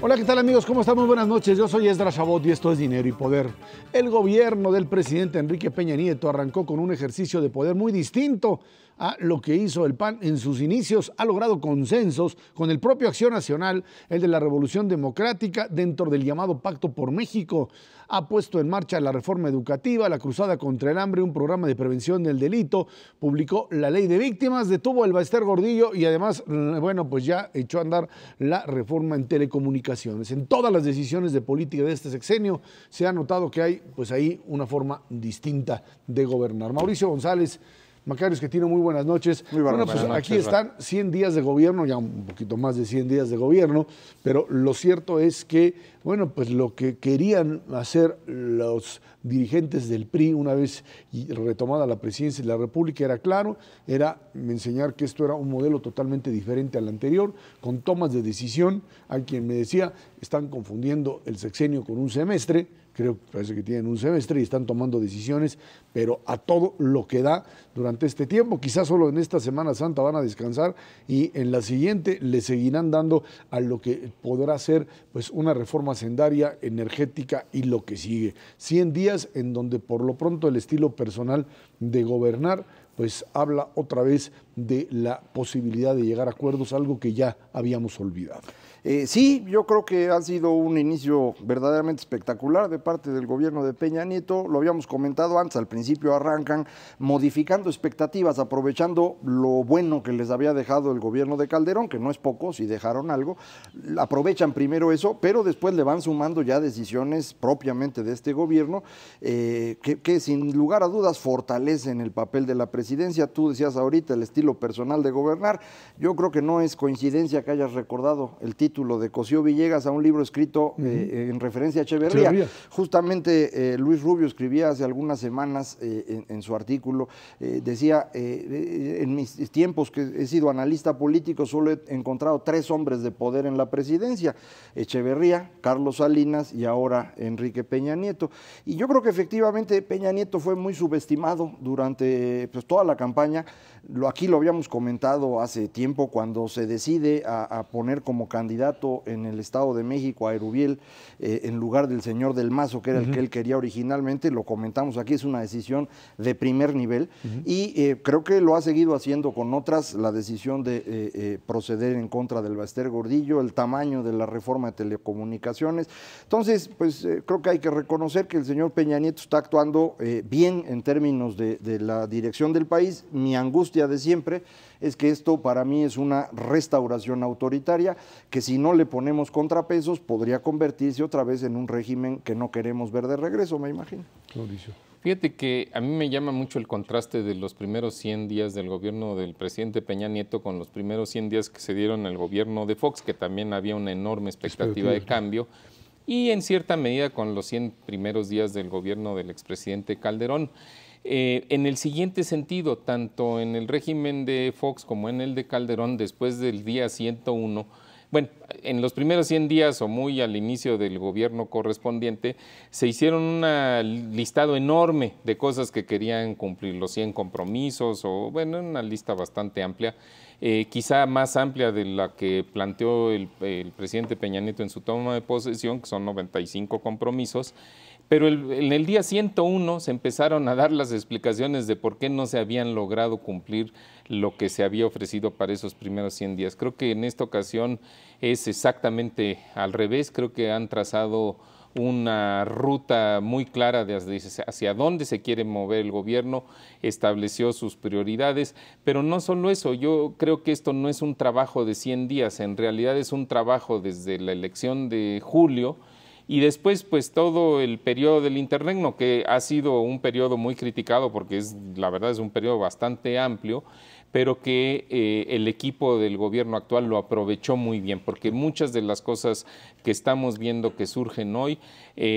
Hola, ¿qué tal amigos? ¿Cómo están? Muy buenas noches. Yo soy Esdras Chabot y esto es Dinero y Poder. El gobierno del presidente Enrique Peña Nieto arrancó con un ejercicio de poder muy distinto a lo que hizo el PAN en sus inicios. Ha logrado consensos con el propio Acción Nacional, el de la Revolución Democrática, dentro del llamado Pacto por México. Ha puesto en marcha la reforma educativa, la cruzada contra el hambre, un programa de prevención del delito, publicó la ley de víctimas, detuvo el Baester Gordillo y además, bueno, pues ya echó a andar la reforma en telecomunicaciones. En todas las decisiones de política de este sexenio se ha notado que hay, pues ahí, una forma distinta de gobernar. Mauricio González, Macarios, que tiene muy buenas noches. Muy buenas pues noches, aquí están 100 días de gobierno, ya un poquito más de 100 días de gobierno, pero lo cierto es que, bueno, pues lo que querían hacer los dirigentes del PRI una vez retomada la presidencia de la República era claro, era enseñar que esto era un modelo totalmente diferente al anterior, con tomas de decisión. Hay quien me decía, están confundiendo el sexenio con un semestre. Creo que parece que tienen un semestre y están tomando decisiones, pero a todo lo que da durante este tiempo. Quizás solo en esta Semana Santa van a descansar y en la siguiente le seguirán dando a lo que podrá ser pues una reforma hacendaria, energética y lo que sigue. 100 días en donde por lo pronto el estilo personal de gobernar pues habla otra vez de la posibilidad de llegar a acuerdos, algo que ya habíamos olvidado. Sí, yo creo que ha sido un inicio verdaderamente espectacular de parte del gobierno de Peña Nieto. Lo habíamos comentado antes, al principio arrancan modificando expectativas, aprovechando lo bueno que les había dejado el gobierno de Calderón, que no es poco, si dejaron algo. Aprovechan primero eso, pero después le van sumando ya decisiones propiamente de este gobierno, que sin lugar a dudas fortalecen el papel de la presidencia. Tú decías ahorita el estilo personal de gobernar. Yo creo que no es coincidencia que hayas recordado el título de Cosío Villegas a un libro escrito en referencia a Echeverría. Justamente Luis Rubio escribía hace algunas semanas en su artículo, decía, en mis tiempos que he sido analista político solo he encontrado 3 hombres de poder en la presidencia: Echeverría, Carlos Salinas y ahora Enrique Peña Nieto. Y yo creo que efectivamente Peña Nieto fue muy subestimado durante pues, toda la campaña. Aquí lo habíamos comentado hace tiempo, cuando se decide a poner como candidato en el Estado de México a Erubiel en lugar del señor Del Mazo, que era el que él quería originalmente. Lo comentamos aquí, es una decisión de primer nivel y creo que lo ha seguido haciendo con otras, la decisión de proceder en contra del Baester Gordillo, el tamaño de la reforma de telecomunicaciones. Entonces, pues creo que hay que reconocer que el señor Peña Nieto está actuando bien en términos de la dirección del país. Mi angustia de siempre es que esto para mí es una restauración autoritaria, que si no le ponemos contrapesos podría convertirse otra vez en un régimen que no queremos ver de regreso, me imagino. Mauricio. Fíjate que a mí me llama mucho el contraste de los primeros 100 días del gobierno del presidente Peña Nieto con los primeros 100 días que se dieron en el gobierno de Fox, que también había una enorme expectativa de cambio, y en cierta medida con los 100 primeros días del gobierno del expresidente Calderón. En el siguiente sentido, tanto en el régimen de Fox como en el de Calderón, después del día 101, bueno, en los primeros 100 días o muy al inicio del gobierno correspondiente, se hicieron un listado enorme de cosas que querían cumplir, los 100 compromisos, o bueno, una lista bastante amplia, quizá más amplia de la que planteó el presidente Peña Nieto en su toma de posesión, que son 95 compromisos. Pero en el día 101 se empezaron a dar las explicaciones de por qué no se habían logrado cumplir lo que se había ofrecido para esos primeros 100 días. Creo que en esta ocasión es exactamente al revés. Creo que han trazado una ruta muy clara de hacia dónde se quiere mover el gobierno, estableció sus prioridades, pero no solo eso. Yo creo que esto no es un trabajo de 100 días, en realidad es un trabajo desde la elección de julio, y después pues todo el periodo del interregno, que ha sido un periodo muy criticado porque la verdad es un periodo bastante amplio, pero que el equipo del gobierno actual lo aprovechó muy bien, porque muchas de las cosas que estamos viendo que surgen hoy,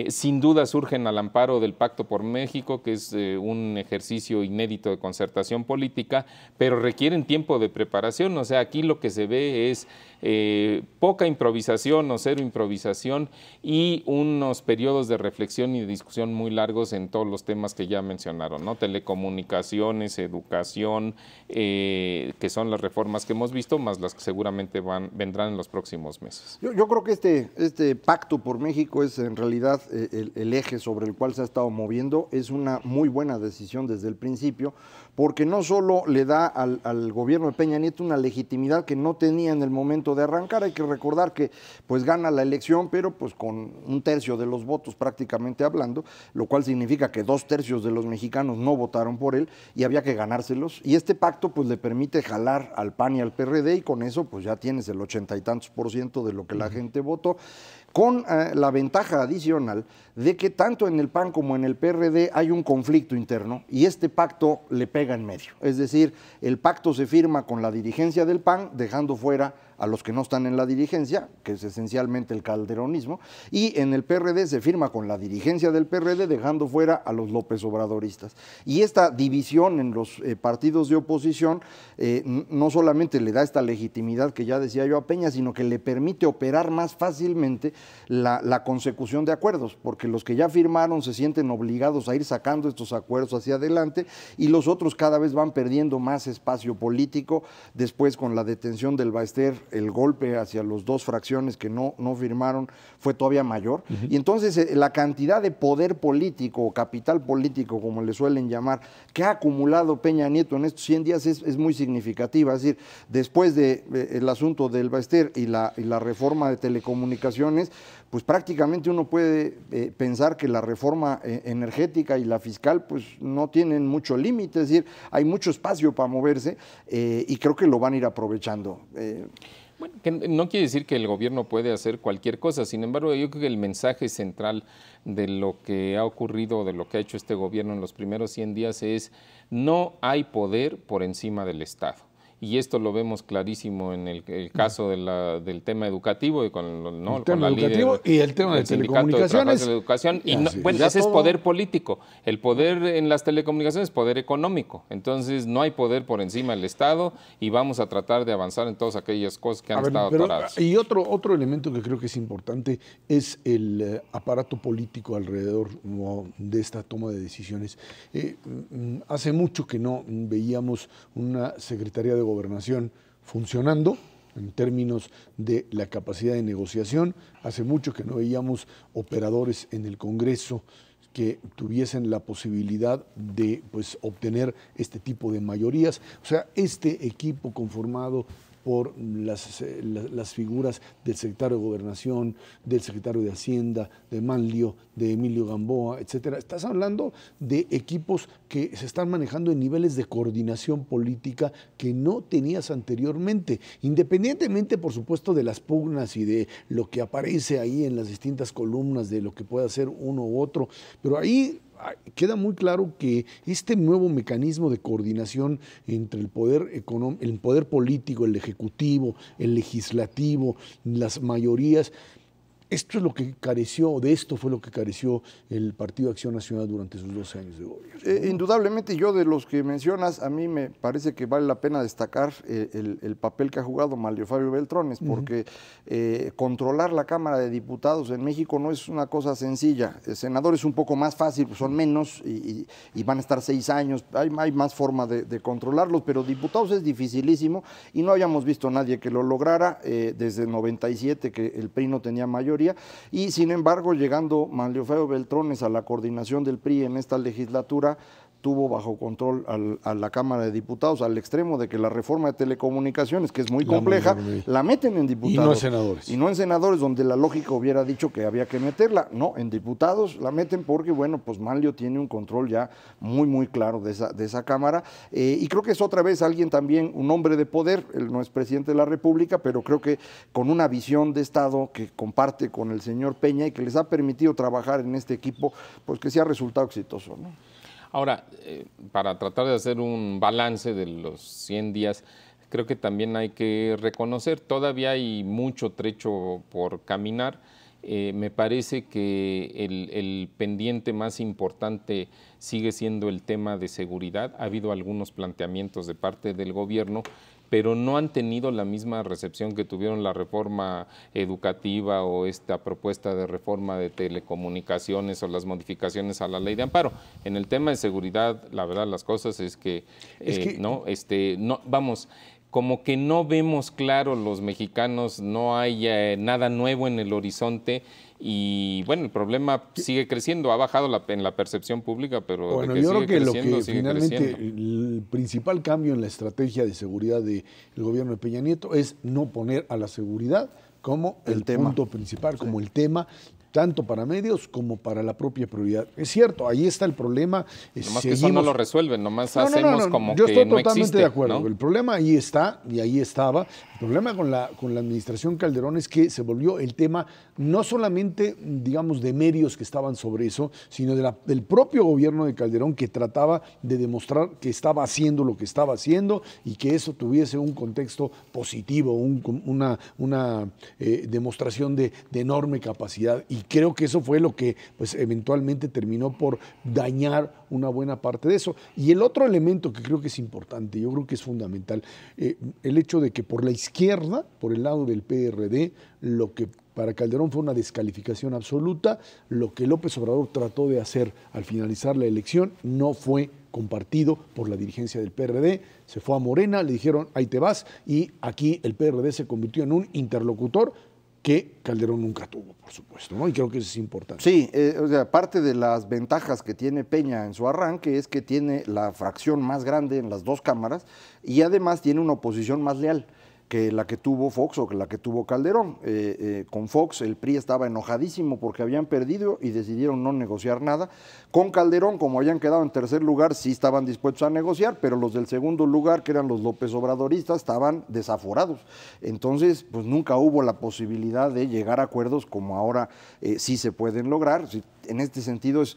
sin duda surgen al amparo del Pacto por México, que es un ejercicio inédito de concertación política, pero requieren tiempo de preparación. O sea, aquí lo que se ve es poca improvisación o cero improvisación y unos periodos de reflexión y de discusión muy largos en todos los temas que ya mencionaron, ¿no? Telecomunicaciones, educación, que son las reformas que hemos visto, más las que seguramente vendrán en los próximos meses. Yo creo que este pacto por México es en realidad el eje sobre el cual se ha estado moviendo. Es una muy buena decisión desde el principio, porque no solo le da al gobierno de Peña Nieto una legitimidad que no tenía en el momento de arrancar. Hay que recordar que pues gana la elección, pero pues con 1/3 de los votos prácticamente hablando, lo cual significa que 2/3 de los mexicanos no votaron por él y había que ganárselos. Y este pacto pues le permite jalar al PAN y al PRD, y con eso pues ya tienes el 80 y tantos % de lo que la gente votó, con la ventaja adicional de que tanto en el PAN como en el PRD hay un conflicto interno y este pacto le pega en medio. Es decir, el pacto se firma con la dirigencia del PAN, dejando fuera a los que no están en la dirigencia, que es esencialmente el calderonismo, y en el PRD se firma con la dirigencia del PRD, dejando fuera a los López Obradoristas. Y esta división en los partidos de oposición no solamente le da esta legitimidad que ya decía yo a Peña, sino que le permite operar más fácilmente la consecución de acuerdos, porque los que ya firmaron se sienten obligados a ir sacando estos acuerdos hacia adelante y los otros cada vez van perdiendo más espacio político. Después, con la detención del Baester, el golpe hacia las 2 fracciones que no firmaron fue todavía mayor. Y entonces la cantidad de poder político o capital político, como le suelen llamar, que ha acumulado Peña Nieto en estos 100 días es muy significativa. Es decir, después del asunto del Baester y la reforma de telecomunicaciones, pues prácticamente uno puede pensar que la reforma energética y la fiscal pues no tienen mucho límite, es decir, hay mucho espacio para moverse y creo que lo van a ir aprovechando. Bueno, que no quiere decir que el gobierno puede hacer cualquier cosa, sin embargo, yo creo que el mensaje central de lo que ha ocurrido, de lo que ha hecho este gobierno en los primeros 100 días es: no hay poder por encima del Estado. Y esto lo vemos clarísimo en el caso del tema educativo y con, ¿no? El tema con la educativo líder y el tema de telecomunicaciones. De educación. Y no, Sí, bueno, ese es poder político. El poder en las telecomunicaciones es poder económico. Entonces no hay poder por encima del Estado y vamos a tratar de avanzar en todas aquellas cosas que han estado atoradas. Y otro elemento que creo que es importante es el aparato político alrededor de esta toma de decisiones. Hace mucho que no veíamos una Secretaría de Gobernación funcionando en términos de la capacidad de negociación. Hace mucho que no veíamos operadores en el Congreso que tuviesen la posibilidad de pues, obtener este tipo de mayorías. O sea, este equipo conformado por las figuras del secretario de Gobernación, del secretario de Hacienda, de Manlio, de Emilio Gamboa, etcétera. Estás hablando de equipos que se están manejando en niveles de coordinación política que no tenías anteriormente, independientemente, por supuesto, de las pugnas y de lo que aparece ahí en las distintas columnas de lo que pueda hacer uno u otro, pero ahí queda muy claro que este nuevo mecanismo de coordinación entre el poder económico, el poder político, el ejecutivo, el legislativo, las mayorías, esto es lo que careció, de esto fue lo que careció el Partido Acción Nacional durante sus 12 años de gobierno. Indudablemente, yo de los que mencionas, a mí me parece que vale la pena destacar el papel que ha jugado Manlio Fabio Beltrones, porque controlar la Cámara de Diputados en México no es una cosa sencilla. El senador es un poco más fácil, son menos y van a estar 6 años, hay más forma de controlarlos, pero diputados es dificilísimo y no habíamos visto a nadie que lo lograra desde el 97, que el PRI no tenía mayoría. Y sin embargo, llegando Manlio Fabio Beltrones a la coordinación del PRI en esta legislatura, tuvo bajo control a la Cámara de Diputados al extremo de que la reforma de telecomunicaciones, que es muy compleja, la meten en diputados. Y no en senadores. Y no en senadores, donde la lógica hubiera dicho que había que meterla. No, en diputados la meten porque, bueno, pues Manlio tiene un control ya muy claro de esa Cámara. Y creo que es otra vez alguien también, un hombre de poder, él no es presidente de la República, pero creo que con una visión de Estado que comparte con el señor Peña y que les ha permitido trabajar en este equipo, pues que sí ha resultado exitoso, ¿no? Ahora, para tratar de hacer un balance de los 100 días, creo que también hay que reconocer, todavía hay mucho trecho por caminar. Me parece que el pendiente más importante sigue siendo el tema de seguridad. Ha habido algunos planteamientos de parte del gobierno, pero no han tenido la misma recepción que tuvieron la reforma educativa o esta propuesta de reforma de telecomunicaciones o las modificaciones a la ley de amparo. En el tema de seguridad, la verdad las cosas es que, vamos, como que no vemos claro los mexicanos, no hay nada nuevo en el horizonte. Y bueno, el problema sigue creciendo, ha bajado en la percepción pública, pero bueno, de que yo sigue creo que creciendo, lo que finalmente el principal cambio en la estrategia de seguridad del gobierno de Peña Nieto es no poner a la seguridad como el punto principal, como el tema, tanto para medios como para la propia prioridad. Es cierto, ahí está el problema. Nomás que eso no lo resuelven, nomás hacemos como yo que estoy no totalmente existe, de acuerdo. ¿no? El problema ahí está, y ahí estaba. El problema con la administración Calderón es que se volvió el tema no solamente, digamos, de medios que estaban sobre eso, sino del propio gobierno de Calderón, que trataba de demostrar que estaba haciendo lo que estaba haciendo y que eso tuviese un contexto positivo, una demostración de enorme capacidad. Y creo que eso fue lo que pues eventualmente terminó por dañar una buena parte de eso. Y el otro elemento que creo que es importante, yo creo que es fundamental, el hecho de que por la izquierda, por el lado del PRD, lo que para Calderón fue una descalificación absoluta, lo que López Obrador trató de hacer al finalizar la elección no fue compartido por la dirigencia del PRD, se fue a Morena, le dijeron ahí te vas, y aquí el PRD se convirtió en un interlocutor que Calderón nunca tuvo, por supuesto, ¿no? Y creo que eso es importante. Sí, o sea, parte de las ventajas que tiene Peña en su arranque es que tiene la fracción más grande en las dos cámaras y además tiene una oposición más leal que la que tuvo Fox o que la que tuvo Calderón. Con Fox el PRI estaba enojadísimo porque habían perdido y decidieron no negociar nada. Con Calderón, como habían quedado en tercer lugar, sí estaban dispuestos a negociar, pero los del segundo lugar, que eran los López Obradoristas, estaban desaforados. Entonces, pues nunca hubo la posibilidad de llegar a acuerdos como ahora sí se pueden lograr. En este sentido es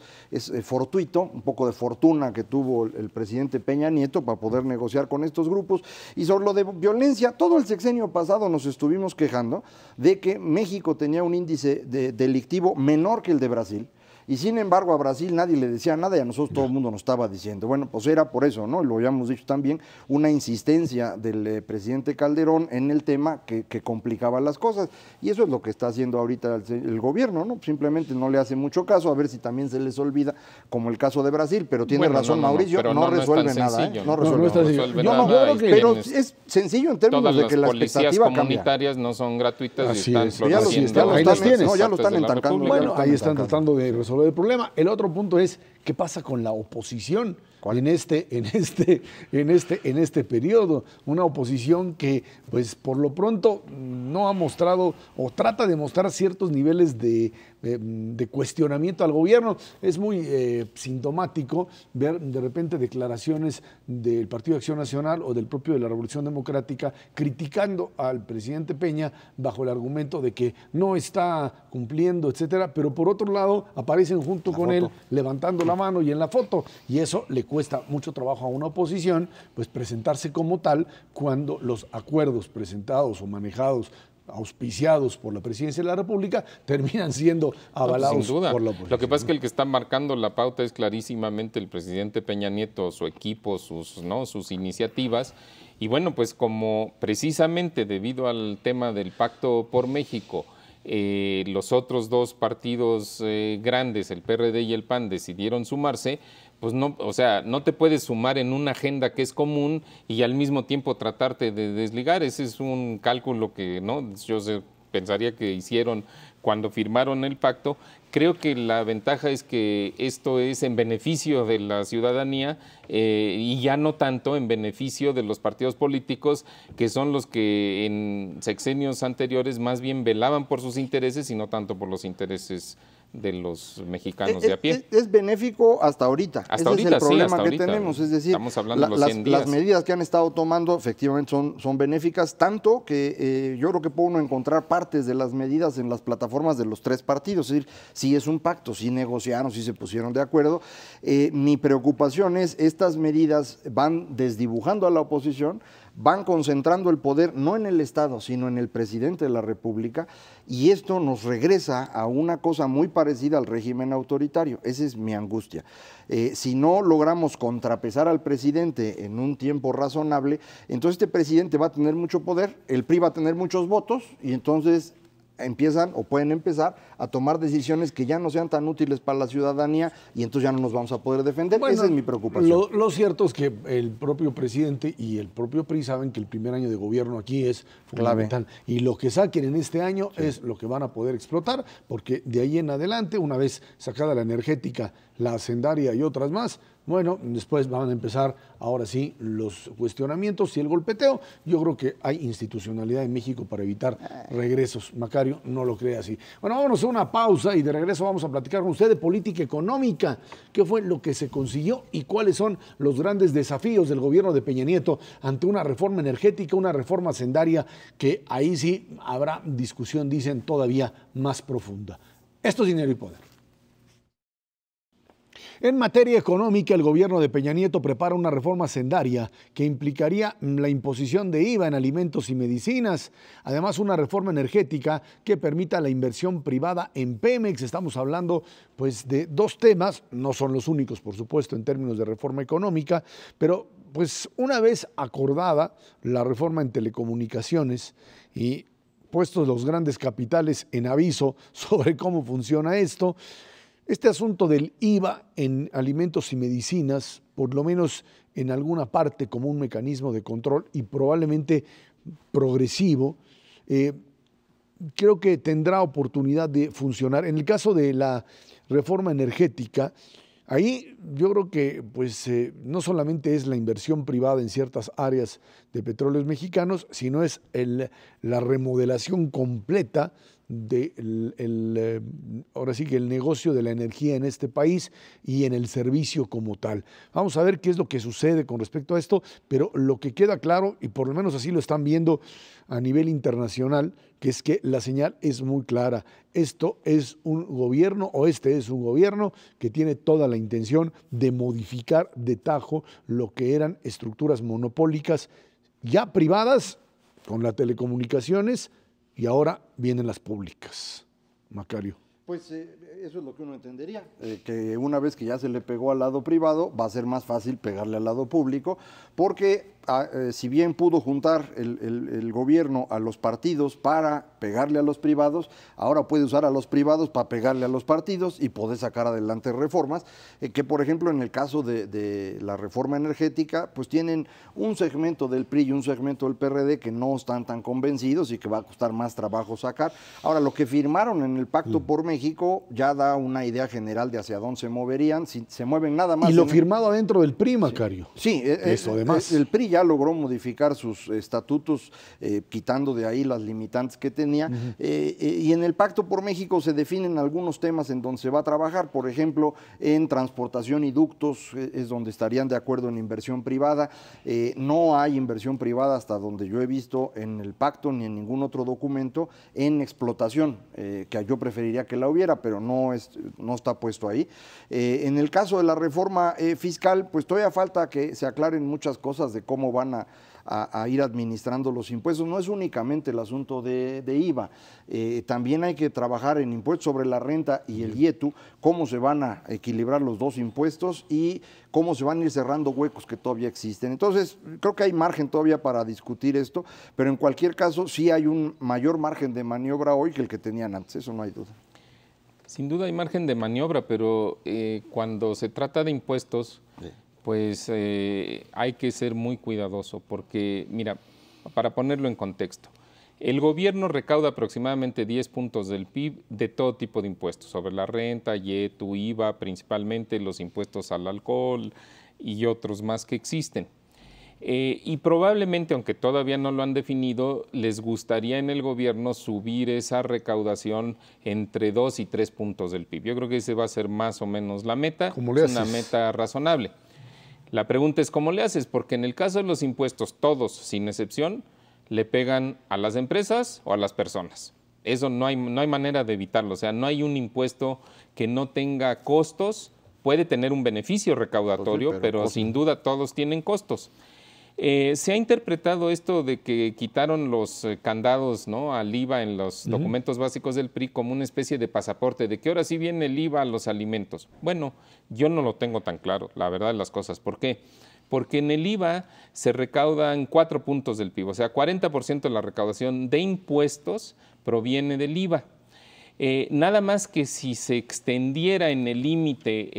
fortuito, un poco de fortuna que tuvo el presidente Peña Nieto para poder negociar con estos grupos. Y sobre lo de violencia, todo el sexenio pasado nos estuvimos quejando de que México tenía un índice delictivo menor que el de Brasil. Y sin embargo a Brasil nadie le decía nada y a nosotros todo el mundo nos estaba diciendo. Bueno, pues era por eso, ¿no? Lo habíamos dicho también, una insistencia del presidente Calderón en el tema que complicaba las cosas. Y eso es lo que está haciendo ahorita el gobierno, ¿no? Simplemente no le hace mucho caso, a ver si también se les olvida, como el caso de Brasil. Pero tiene razón Mauricio, no resuelve nada, ¿eh? No resuelve nada. Pero es sencillo en términos de que la expectativa cambia. Las policías comunitarias no son gratuitas. Así y están floreciendo. Ya lo están entancando. Bueno, ahí están tratando de resolver el problema. El otro punto es, ¿qué pasa con la oposición en este periodo? Una oposición que, pues, por lo pronto no ha mostrado o trata de mostrar ciertos niveles de cuestionamiento al gobierno. Es muy sintomático ver de repente declaraciones del Partido de Acción Nacional o del propio de la Revolución Democrática criticando al presidente Peña bajo el argumento de que no está cumpliendo, etcétera, pero por otro lado aparecen junto con él levantando la mano y en la foto, y eso le cuesta mucho trabajo a una oposición pues presentarse como tal cuando los acuerdos presentados o manejados, auspiciados por la Presidencia de la República, terminan siendo avalados sin duda por la oposición. Lo que pasa es que el que está marcando la pauta es clarísimamente el presidente Peña Nieto, su equipo, sus iniciativas. Y bueno, pues como precisamente debido al tema del Pacto por México, los otros dos partidos grandes, el PRD y el PAN, decidieron sumarse, pues no, o sea, no te puedes sumar en una agenda que es común y al mismo tiempo tratarte de desligar. Ese es un cálculo que pensaría que hicieron cuando firmaron el pacto. Creo que la ventaja es que esto es en beneficio de la ciudadanía y ya no tanto en beneficio de los partidos políticos, que son los que en sexenios anteriores más bien velaban por sus intereses y no tanto por los intereses de los mexicanos de a pie. Es benéfico hasta ahorita. Ese es el problema que tenemos. Es decir, estamos hablando de los 100 días. Las medidas que han estado tomando efectivamente son benéficas, tanto que yo creo que puede uno encontrar partes de las medidas en las plataformas de los tres partidos. Es decir, sí es un pacto, sí negociaron, sí se pusieron de acuerdo. Mi preocupación es, estas medidas van desdibujando a la oposición, van concentrando el poder no en el Estado, sino en el presidente de la República, y esto nos regresa a una cosa muy parecida al régimen autoritario. Esa es mi angustia. Si no logramos contrapesar al presidente en un tiempo razonable, entonces este presidente va a tener mucho poder, el PRI va a tener muchos votos, y entonces empiezan o pueden empezar a tomar decisiones que ya no sean tan útiles para la ciudadanía y entonces ya no nos vamos a poder defender. Bueno, esa es mi preocupación. Lo cierto es que el propio presidente y el propio PRI saben que el primer año de gobierno aquí es fundamental. Clave. Y lo que saquen en este año es lo que van a poder explotar, porque de ahí en adelante, una vez sacada la energética, la hacendaria y otras más, bueno, después van a empezar ahora sí los cuestionamientos y el golpeteo. Yo creo que hay institucionalidad en México para evitar regresos. Macario no lo cree así. Bueno, vámonos a una pausa y de regreso vamos a platicar con usted de política económica. ¿Qué fue lo que se consiguió y cuáles son los grandes desafíos del gobierno de Peña Nieto ante una reforma energética, una reforma hacendaria que ahí sí habrá discusión, dicen, todavía más profunda? Esto es Dinero y Poder. En materia económica, el gobierno de Peña Nieto prepara una reforma hacendaria que implicaría la imposición de IVA en alimentos y medicinas. Además, una reforma energética que permita la inversión privada en Pemex. Estamos hablando pues de dos temas, no son los únicos, por supuesto, en términos de reforma económica, pero pues una vez acordada la reforma en telecomunicaciones y puestos los grandes capitales en aviso sobre cómo funciona esto, este asunto del IVA en alimentos y medicinas, por lo menos en alguna parte como un mecanismo de control y probablemente progresivo, creo que tendrá oportunidad de funcionar. En el caso de la reforma energética, ahí yo creo que pues, no solamente es la inversión privada en ciertas áreas de petróleos mexicanos, sino es la remodelación completa ahora sí que el negocio de la energía en este país y en el servicio como tal. Vamos a ver qué es lo que sucede con respecto a esto, pero lo que queda claro, y por lo menos así lo están viendo a nivel internacional, que es que la señal es muy clara. Esto es un gobierno, o este es un gobierno que tiene toda la intención de modificar de tajo lo que eran estructuras monopólicas ya privadas con las telecomunicaciones, y ahora vienen las públicas. Macario. Pues eso es lo que uno entendería, que una vez que ya se le pegó al lado privado, va a ser más fácil pegarle al lado público, porque si bien pudo juntar el gobierno a los partidos para pegarle a los privados, ahora puede usar a los privados para pegarle a los partidos y poder sacar adelante reformas, que por ejemplo en el caso de la reforma energética, pues tienen un segmento del PRI y un segmento del PRD que no están tan convencidos y que va a costar más trabajo sacar. Ahora, lo que firmaron en el Pacto por México ya da una idea general de hacia dónde se moverían, si se mueven nada más. Y lo firmado adentro del PRI, Macario. Sí, eso además. El PRI ya logró modificar sus estatutos, quitando de ahí las limitantes que tenía, y en el Pacto por México se definen algunos temas en donde se va a trabajar, por ejemplo, en transportación y ductos, es donde estarían de acuerdo en inversión privada. No hay inversión privada hasta donde yo he visto en el pacto ni en ningún otro documento en explotación, que yo preferiría que la hubiera, pero no está puesto ahí. En el caso de la reforma fiscal, pues todavía falta que se aclaren muchas cosas de cómo van a ir administrando los impuestos. No es únicamente el asunto de IVA, también hay que trabajar en impuestos sobre la renta y el IETU, cómo se van a equilibrar los dos impuestos y cómo se van a ir cerrando huecos que todavía existen. Entonces, creo que hay margen todavía para discutir esto, pero en cualquier caso sí hay un mayor margen de maniobra hoy que el que tenían antes, eso no hay duda. Sin duda hay margen de maniobra, pero cuando se trata de impuestos, pues hay que ser muy cuidadoso, porque mira, para ponerlo en contexto, el gobierno recauda aproximadamente 10 puntos del PIB de todo tipo de impuestos, sobre la renta, IETU, IVA, principalmente los impuestos al alcohol y otros más que existen. Y probablemente, aunque todavía no lo han definido, les gustaría en el gobierno subir esa recaudación entre 2 y 3 puntos del PIB. Yo creo que ese va a ser más o menos la meta, es una meta razonable. La pregunta es ¿cómo le haces? Porque en el caso de los impuestos, todos, sin excepción, le pegan a las empresas o a las personas. Eso no hay manera de evitarlo. O sea, no hay un impuesto que no tenga costos. Puede tener un beneficio recaudatorio, pero sin duda todos tienen costos. Se ha interpretado esto de que quitaron los candados, ¿no?, al IVA en los documentos básicos del PRI como una especie de pasaporte, de que ahora sí viene el IVA a los alimentos. Bueno, yo no lo tengo tan claro, la verdad de las cosas. ¿Por qué? Porque en el IVA se recaudan 4 puntos del PIB, o sea, 40% de la recaudación de impuestos proviene del IVA. Nada más que si se extendiera en el límite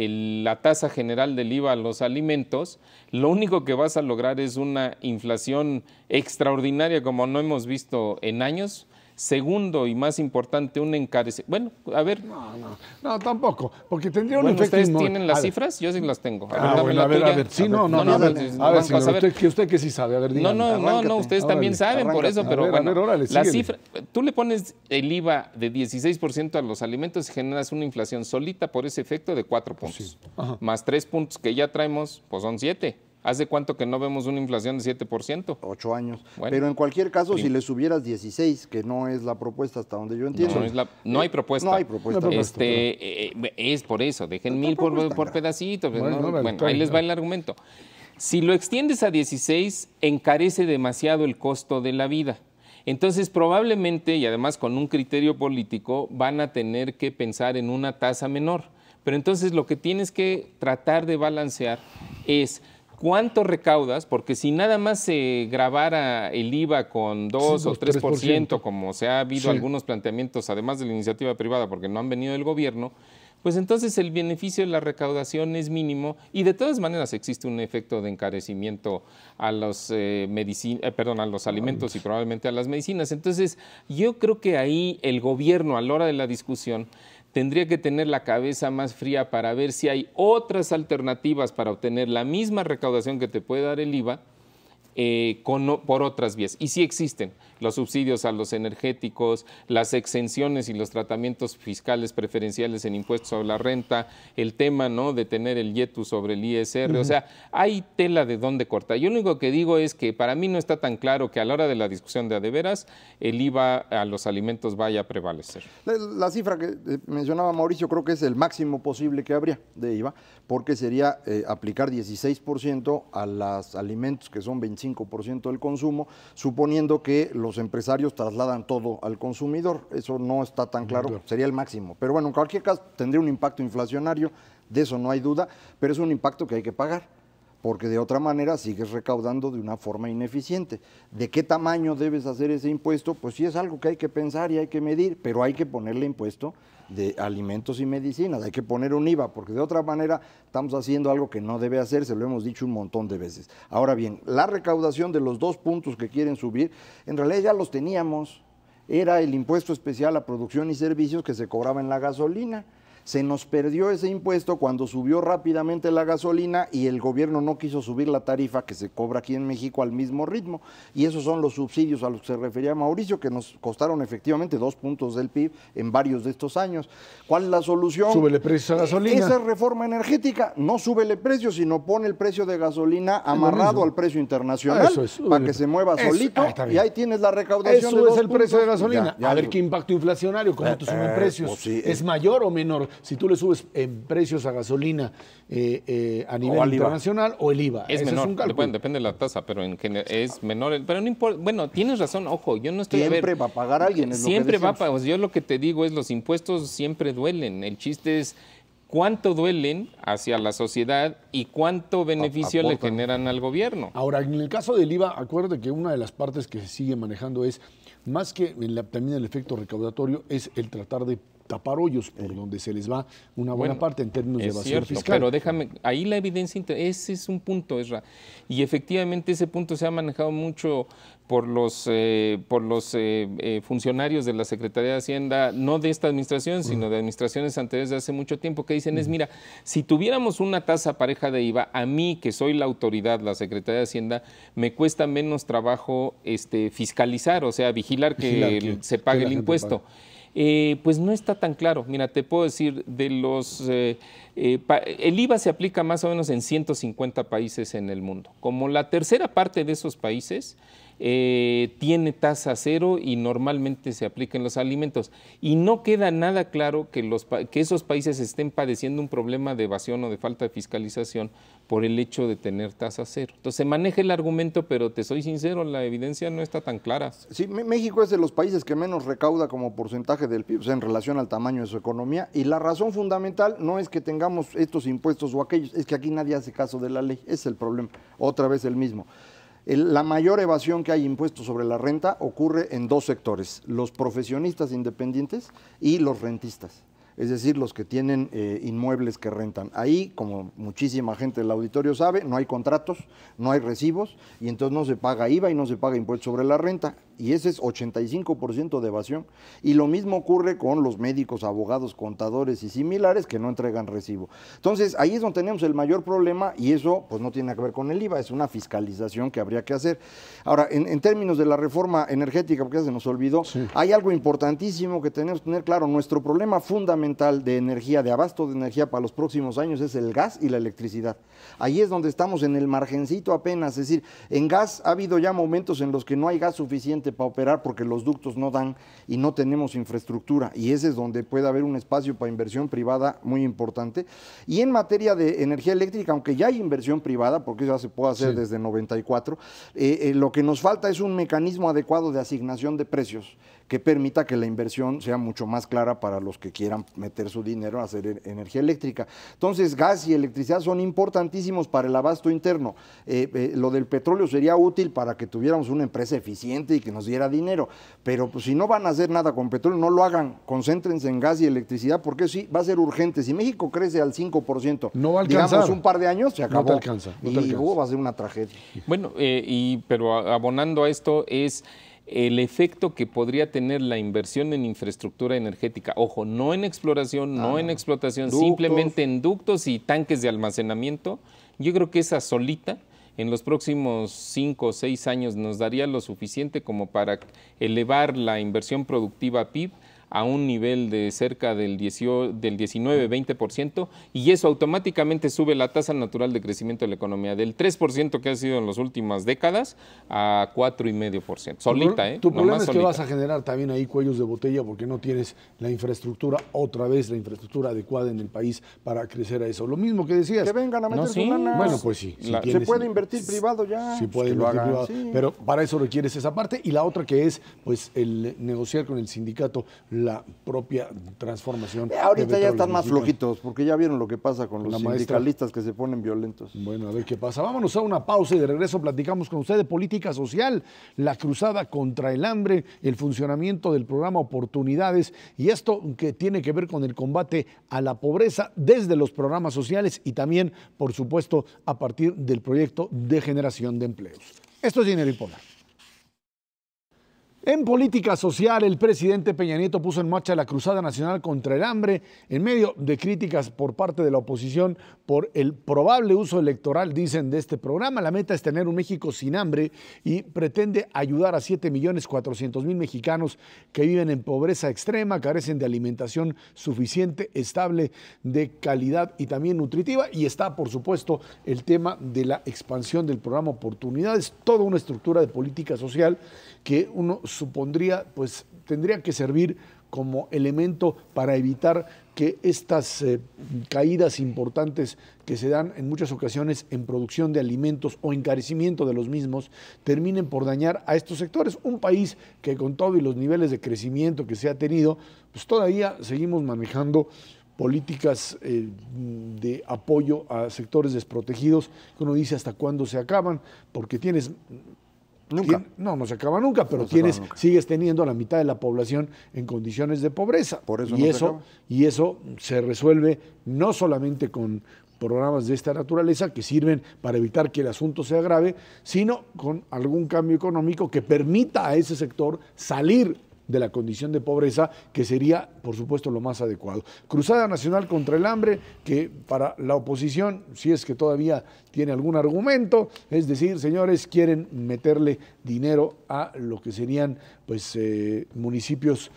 la tasa general del IVA a los alimentos, lo único que vas a lograr es una inflación extraordinaria como no hemos visto en años. Segundo y más importante, un encarecimiento. Bueno, a ver. No, tampoco, porque tendría un efecto. ¿Ustedes tienen las cifras? Yo sí las tengo. A ver, sí, usted que sí sabe, a ver, dígame. No, ustedes también saben por eso, pero bueno, órale, la cifra, tú le pones el IVA de 16% a los alimentos y generas una inflación solita por ese efecto de 4 puntos. Sí. Más 3 puntos que ya traemos, pues son 7. ¿Hace cuánto que no vemos una inflación de 7%? 8 años. Bueno, pero en cualquier caso, si le subieras 16, que no es la propuesta hasta donde yo entiendo. No hay propuesta. No hay propuesta. Es por eso, dejen 1000 por pedacitos. Bueno, ahí les va el argumento. Si lo extiendes a 16, encarece demasiado el costo de la vida. Entonces, probablemente, y además con un criterio político, van a tener que pensar en una tasa menor. Pero entonces lo que tienes que tratar de balancear es ¿cuánto recaudas? Porque si nada más se grabara el IVA con 2 o 3%, como se ha habido algunos planteamientos, además de la iniciativa privada, porque no han venido del gobierno, pues entonces el beneficio de la recaudación es mínimo y de todas maneras existe un efecto de encarecimiento a los, a los alimentos y probablemente a las medicinas. Entonces yo creo que ahí el gobierno a la hora de la discusión tendría que tener la cabeza más fría para ver si hay otras alternativas para obtener la misma recaudación que te puede dar el IVA por otras vías. Y sí existen los subsidios a los energéticos, las exenciones y los tratamientos fiscales preferenciales en impuestos sobre la renta, el tema, ¿no?, de tener el IETU sobre el ISR. O sea, hay tela de dónde cortar. Yo lo único que digo es que para mí no está tan claro que a la hora de la discusión de veras el IVA a los alimentos vaya a prevalecer. La cifra que mencionaba Mauricio creo que es el máximo posible que habría de IVA, porque sería aplicar 16% a los alimentos que son 25% del consumo, suponiendo que los empresarios trasladan todo al consumidor. Eso no está tan claro, sería el máximo. Pero bueno, en cualquier caso tendría un impacto inflacionario, de eso no hay duda, pero es un impacto que hay que pagar, porque de otra manera sigues recaudando de una forma ineficiente. ¿De qué tamaño debes hacer ese impuesto? Pues sí es algo que hay que pensar y hay que medir, pero hay que ponerle impuesto de alimentos y medicinas, hay que poner un IVA, porque de otra manera estamos haciendo algo que no debe hacerse, lo hemos dicho un montón de veces. Ahora bien, la recaudación de los 2 puntos que quieren subir, en realidad ya los teníamos, era el impuesto especial a producción y servicios que se cobraba en la gasolina. Se nos perdió ese impuesto cuando subió rápidamente la gasolina y el gobierno no quiso subir la tarifa que se cobra aquí en México al mismo ritmo. Y esos son los subsidios a los que se refería Mauricio, que nos costaron efectivamente 2 puntos del PIB en varios de estos años. ¿Cuál es la solución? Súbele precio a gasolina. Esa es reforma energética. No súbele precio, sino pone el precio de gasolina amarrado al precio internacional para que se mueva solito y ahí tienes la recaudación. Eso es el precio de gasolina. A ver qué impacto inflacionario, cómo te suben precios. Pues sí, ¿Es mayor o menor? Si tú le subes en precios a gasolina a nivel internacional o el IVA. Es menor, depende de la tasa, pero en general es menor. Pero no importa, bueno, tienes razón, ojo, yo no estoy... Siempre va a pagar alguien. Siempre va a pagar, yo lo que te digo es los impuestos siempre duelen. El chiste es cuánto duelen hacia la sociedad y cuánto beneficio le generan al gobierno. Ahora, en el caso del IVA, acuérdate que una de las partes que se sigue manejando es, más que también el efecto recaudatorio, es el tratar de tapar hoyos por donde se les va una buena parte en términos de evasión fiscal. Pero déjame, ahí la evidencia, ese es un punto, Esra, y efectivamente ese punto se ha manejado mucho por los funcionarios de la Secretaría de Hacienda, no de esta administración, sino de administraciones anteriores de hace mucho tiempo, que dicen mira, si tuviéramos una tasa pareja de IVA, a mí, que soy la autoridad, la Secretaría de Hacienda, me cuesta menos trabajo fiscalizar, o sea, vigilar que se pague el impuesto. Pues no está tan claro. Mira, te puedo decir, de El IVA se aplica más o menos en 150 países en el mundo. Como la tercera parte de esos países tiene tasa cero y normalmente se aplica en los alimentos. Y no queda nada claro que esos países estén padeciendo un problema de evasión o de falta de fiscalización por el hecho de tener tasa cero. Entonces se maneja el argumento, pero te soy sincero, la evidencia no está tan clara. Sí, México es de los países que menos recauda como porcentaje del PIB, o sea, en relación al tamaño de su economía, y la razón fundamental no es que tengamos estos impuestos o aquellos, es que aquí nadie hace caso de la ley, ese es el problema, otra vez el mismo. La mayor evasión que hay impuestos sobre la renta ocurre en dos sectores, los profesionistas independientes y los rentistas. Es decir, los que tienen inmuebles que rentan. Ahí, como muchísima gente del auditorio sabe, no hay contratos, no hay recibos, y entonces no se paga IVA y no se paga impuesto sobre la renta. Y ese es 85% de evasión. Y lo mismo ocurre con los médicos, abogados, contadores y similares que no entregan recibo. Entonces, ahí es donde tenemos el mayor problema, y eso pues no tiene que ver con el IVA, es una fiscalización que habría que hacer. Ahora, en términos de la reforma energética, porque ya se nos olvidó, sí, hay algo importantísimo que tenemos que tener claro. Nuestro problema fundamental de energía, de abasto de energía para los próximos años es el gas y la electricidad. Ahí es donde estamos en el margencito apenas, es decir, en gas ha habido ya momentos en los que no hay gas suficiente para operar porque los ductos no dan y no tenemos infraestructura, y ese es donde puede haber un espacio para inversión privada muy importante. Y en materia de energía eléctrica, aunque ya hay inversión privada, porque eso ya se puede hacer, sí, desde 94, lo que nos falta es un mecanismo adecuado de asignación de precios que permita que la inversión sea mucho más clara para los que quieran meter su dinero a hacer energía eléctrica. Entonces, gas y electricidad son importantísimos para el abasto interno. Lo del petróleo sería útil para que tuviéramos una empresa eficiente y que nos diera dinero, pero pues, si no van a hacer nada con petróleo, no lo hagan, concéntrense en gas y electricidad, porque sí, va a ser urgente. Si México crece al 5%, no va a alcanzar, digamos un par de años, se acabó. No te alcanza. Y va a ser una tragedia. Bueno, pero abonando a esto es el efecto que podría tener la inversión en infraestructura energética. Ojo, no en exploración, no en explotación, ductos, simplemente en ductos y tanques de almacenamiento. Yo creo que esa solita en los próximos 5 o 6 años nos daría lo suficiente como para elevar la inversión productiva PIB a un nivel de cerca del 19-20%, y eso automáticamente sube la tasa natural de crecimiento de la economía del 3% que ha sido en las últimas décadas a 4,5%. Solita, ¿eh? Tu problema es que vas a generar también ahí cuellos de botella porque no tienes la infraestructura, otra vez la infraestructura adecuada en el país para crecer a eso. Lo mismo que decías. Que vengan a meter su lana. Bueno, pues sí. Se puede invertir privado ya. Sí puede invertir privado, sí, pero para eso requieres esa parte, y la otra que es pues el negociar con el sindicato la propia transformación. Ahorita ya están más flojitos, porque ya vieron lo que pasa con los sindicalistas que se ponen violentos. Bueno, a ver qué pasa. Vámonos a una pausa y de regreso platicamos con usted de política social, la cruzada contra el hambre, el funcionamiento del programa Oportunidades, y esto que tiene que ver con el combate a la pobreza desde los programas sociales y también, por supuesto, a partir del proyecto de generación de empleos. Esto es Dinero y Poder. En política social, el presidente Peña Nieto puso en marcha la Cruzada Nacional contra el Hambre en medio de críticas por parte de la oposición por el probable uso electoral, dicen, de este programa. La meta es tener un México sin hambre y pretende ayudar a 7,400,000 mexicanos que viven en pobreza extrema, carecen de alimentación suficiente, estable, de calidad y también nutritiva. Y está, por supuesto, el tema de la expansión del programa Oportunidades, toda una estructura de política social que uno supondría, pues tendría que servir como elemento para evitar que estas caídas importantes que se dan en muchas ocasiones en producción de alimentos o encarecimiento de los mismos terminen por dañar a estos sectores. Un país que con todo y los niveles de crecimiento que se ha tenido, pues todavía seguimos manejando políticas de apoyo a sectores desprotegidos, que uno dice hasta cuándo se acaban, porque tienes... Nunca. No se acaba nunca, pero sigues teniendo a la mitad de la población en condiciones de pobreza. Por eso y eso se resuelve no solamente con programas de esta naturaleza que sirven para evitar que el asunto se agrave, sino con algún cambio económico que permita a ese sector salir de la condición de pobreza, que sería, por supuesto, lo más adecuado. Cruzada Nacional contra el Hambre, que para la oposición, si es que todavía tiene algún argumento, es decir, señores, quieren meterle dinero a lo que serían pues municipios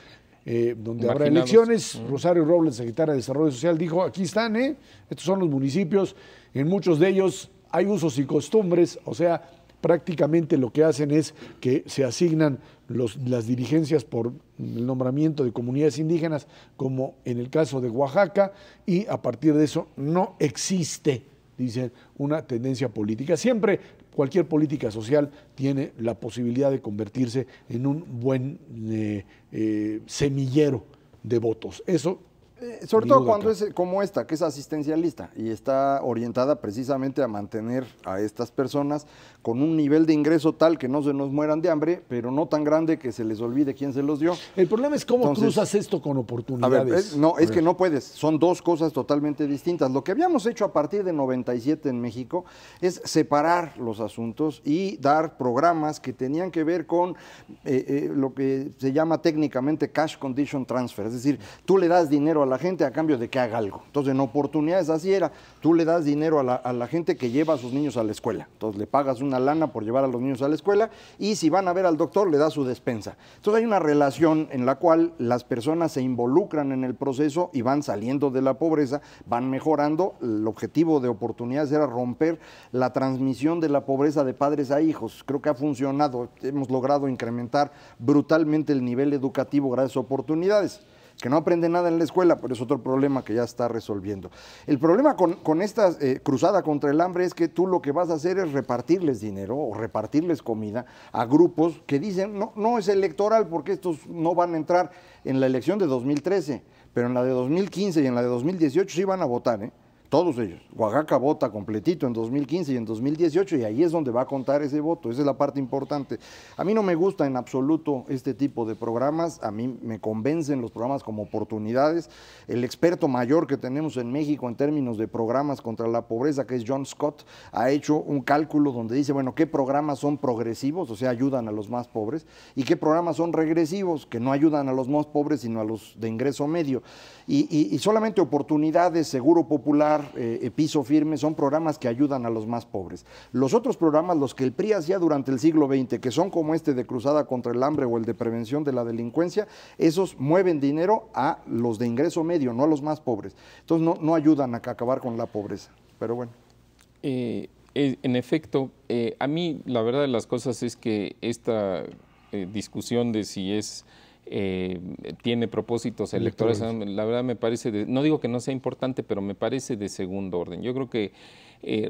donde habrá elecciones. Rosario Robles, secretaria de Desarrollo Social, dijo, aquí están, estos son los municipios, en muchos de ellos hay usos y costumbres, o sea, prácticamente lo que hacen es que se asignan las dirigencias por el nombramiento de comunidades indígenas, como en el caso de Oaxaca, y a partir de eso no existe, dicen, una tendencia política. Siempre cualquier política social tiene la posibilidad de convertirse en un buen semillero de votos. Eso sobre todo cuando es como esta, que es asistencialista y está orientada precisamente a mantener a estas personas con un nivel de ingreso tal que no se nos mueran de hambre, pero no tan grande que se les olvide quién se los dio. El problema es cómo cruzas esto con oportunidades. A ver, es que no puedes, son dos cosas totalmente distintas. Lo que habíamos hecho a partir de 97 en México es separar los asuntos y dar programas que tenían que ver con lo que se llama técnicamente cash condition transfer, es decir, tú le das dinero a la gente a cambio de que haga algo. Entonces, en oportunidades así era, tú le das dinero a la gente que lleva a sus niños a la escuela, entonces le pagas una lana por llevar a los niños a la escuela y si van a ver al doctor le das su despensa. Entonces hay una relación en la cual las personas se involucran en el proceso y van saliendo de la pobreza, van mejorando. El objetivo de oportunidades era romper la transmisión de la pobreza de padres a hijos. Creo que ha funcionado, hemos logrado incrementar brutalmente el nivel educativo gracias a oportunidades. Que no aprende nada en la escuela, pero es otro problema que ya está resolviendo. El problema con esta cruzada contra el hambre es que tú lo que vas a hacer es repartirles dinero o repartirles comida a grupos que dicen, no es electoral porque estos no van a entrar en la elección de 2013, pero en la de 2015 y en la de 2018 sí van a votar, todos ellos. Oaxaca vota completito en 2015 y en 2018 y ahí es donde va a contar ese voto, esa es la parte importante. A mí no me gusta en absoluto este tipo de programas, a mí me convencen los programas como oportunidades. El experto mayor que tenemos en México en términos de programas contra la pobreza, que es John Scott, ha hecho un cálculo donde dice, bueno, qué programas son progresivos, o sea, ayudan a los más pobres, y qué programas son regresivos, que no ayudan a los más pobres, sino a los de ingreso medio. Y solamente oportunidades, Seguro Popular, Piso Firme, son programas que ayudan a los más pobres. Los otros programas, los que el PRI hacía durante el siglo XX, que son como este de Cruzada contra el Hambre o el de prevención de la delincuencia, esos mueven dinero a los de ingreso medio, no a los más pobres. Entonces no ayudan a acabar con la pobreza, pero bueno. En efecto, a mí la verdad de las cosas es que esta discusión de si tiene propósitos electorales, la verdad me parece, no digo que no sea importante, pero me parece de segundo orden. Yo creo que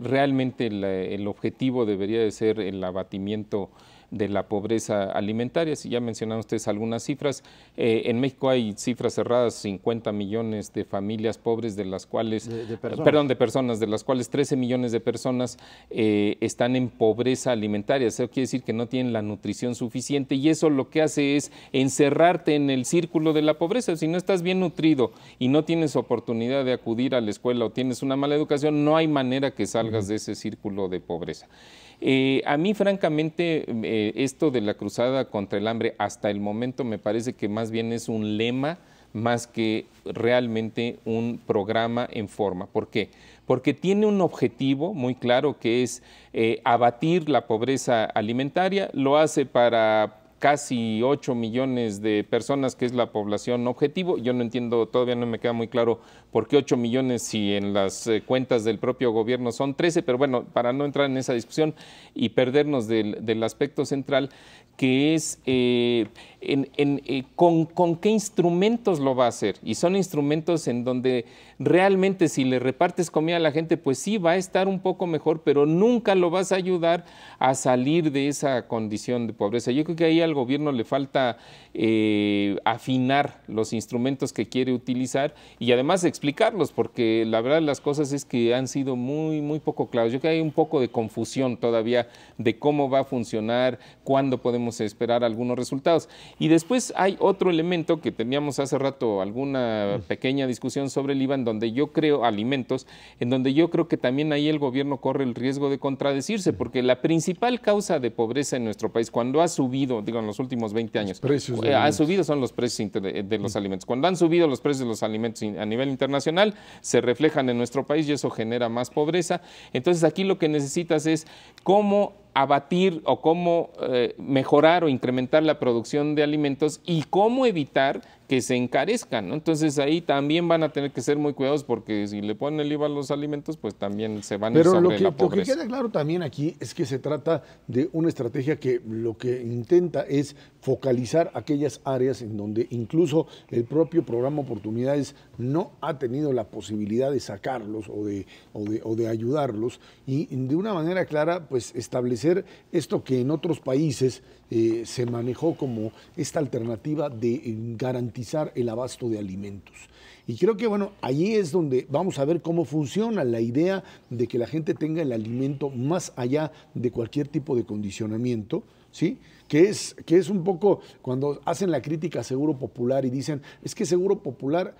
realmente el objetivo debería de ser el abatimiento de la pobreza alimentaria. Si ya mencionaron ustedes algunas cifras, en México hay cifras cerradas, 50 millones de familias pobres, de las cuales, de personas, de las cuales 13 millones de personas están en pobreza alimentaria. Eso quiere decir que no tienen la nutrición suficiente y eso lo que hace es encerrarte en el círculo de la pobreza. Si no estás bien nutrido y no tienes oportunidad de acudir a la escuela o tienes una mala educación, no hay manera que salgas de ese círculo de pobreza. A mí, francamente, esto de la cruzada contra el hambre hasta el momento me parece que más bien es un lema más que realmente un programa en forma. ¿Por qué? Porque tiene un objetivo muy claro que es abatir la pobreza alimentaria, lo hace para casi 8 millones de personas, que es la población objetivo. Yo no entiendo, todavía no me queda muy claro por qué 8 millones si en las cuentas del propio gobierno son 13, pero bueno, para no entrar en esa discusión y perdernos del aspecto central, que es con qué instrumentos lo va a hacer. Y son instrumentos en donde realmente si le repartes comida a la gente, pues sí, va a estar un poco mejor, pero nunca lo vas a ayudar a salir de esa condición de pobreza. Yo creo que ahí al gobierno le falta afinar los instrumentos que quiere utilizar y además explicarlos, porque la verdad de las cosas es que han sido muy, muy poco claros. Yo creo que hay un poco de confusión todavía de cómo va a funcionar, cuándo podemos esperar algunos resultados. Y después hay otro elemento que teníamos hace rato, alguna pequeña discusión sobre el IVA, en donde yo creo, alimentos, en donde yo creo que también ahí el gobierno corre el riesgo de contradecirse, porque la principal causa de pobreza en nuestro país, cuando ha subido, digo, en los últimos 20 años, ha subido son los precios de los alimentos. Cuando han subido los precios de los alimentos a nivel internacional, se reflejan en nuestro país y eso genera más pobreza. Entonces aquí lo que necesitas es cómo abatir o cómo mejorar o incrementar la producción de alimentos y cómo evitar que se encarezcan, ¿no? Entonces ahí también van a tener que ser muy cuidadosos porque si le ponen el IVA a los alimentos, pues también se van a ir sobre la pobreza. Lo que queda claro también aquí es que se trata de una estrategia que lo que intenta es focalizar aquellas áreas en donde incluso el propio programa Oportunidades no ha tenido la posibilidad de sacarlos o de ayudarlos, y de una manera clara pues establecer esto que en otros países se manejó como esta alternativa de garantizar el abasto de alimentos. Y creo que, bueno, allí es donde vamos a ver cómo funciona la idea de que la gente tenga el alimento más allá de cualquier tipo de condicionamiento, ¿sí? Que es un poco cuando hacen la crítica a Seguro Popular y dicen, es que Seguro Popular